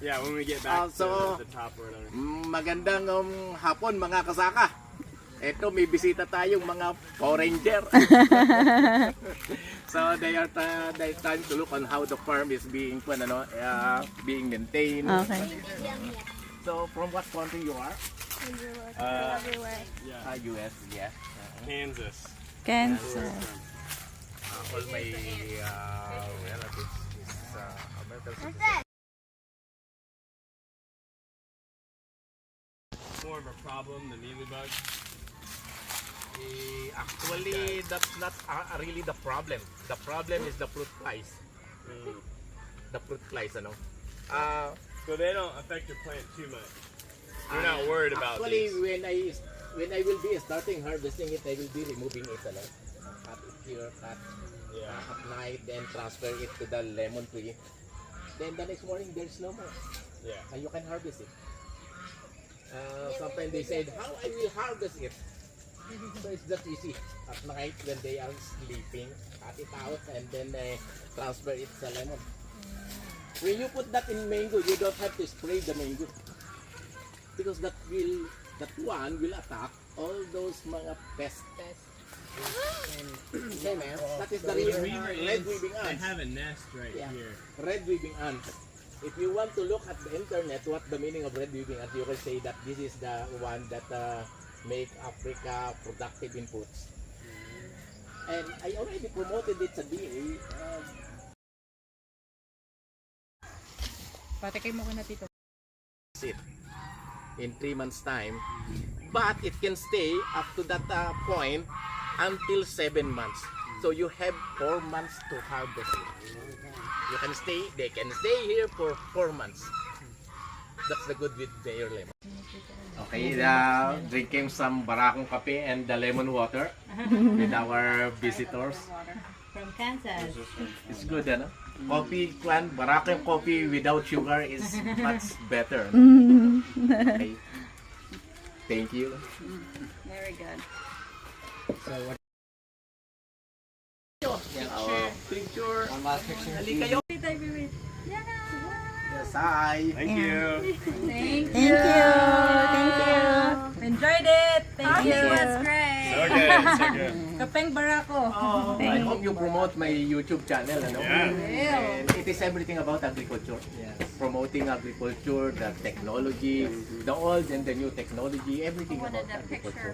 Yeah, when we get back So, to the top or whatever. magandang hapon mga kasaka. Ito, may bisita tayong mga Power Ranger. So they're trying to look on how the farm is being being maintained. Okay. So from what country you are? Yeah. US, yeah. Kansas. Kansas. All my relatives is American citizens. More of a problem than mealybugs. Actually, that's not really the problem. The problem is the fruit flies. The fruit flies, ano? So they don't affect your plant too much. You're not worried about Actually, these. when I will be starting harvesting it, I will be removing it, ano? Cut it here, cut at night, then transfer it to the lemon tree. Then the next morning, there's no more. Yeah. And you can harvest it. Sometimes they said, how I will harvest it? So it's that easy. At night when they are sleeping, cut it out and then transfer it to lemon. When you put that in mango, you don't have to spray the mango. Because that one will attack all those mga pests. Okay, man. That is the real red weaving They ants. have a nest right here. Red weaving ants. If you want to look at the internet, what the meaning of red weaving ants, you can say that this is the one that make Africa productive in foods. And I already promoted it sa DA. Patikay mo ka na dito. In 3 months time, but it can stay up to that point until 7 months. So you have 4 months to harvest it. They can stay here for 4 months. That's the good with their lemon. Okay, drinking some barakong coffee and the lemon water with our visitors. From Kansas. It's good, ano? Coffee, barakong coffee without sugar is much better. Okay. Thank you. Very good. So what? Picture. One last picture. Halika kayo. Yes, hi. Thank you. Thank you. Thank you. Enjoyed it. Thank you. It was great. So good. So good. Kapeng Barako. I hope you promote my YouTube channel. Ano? Yeah. And it is everything about agriculture. Yes. Promoting agriculture, the technology, the old and the new technology, everything about agriculture.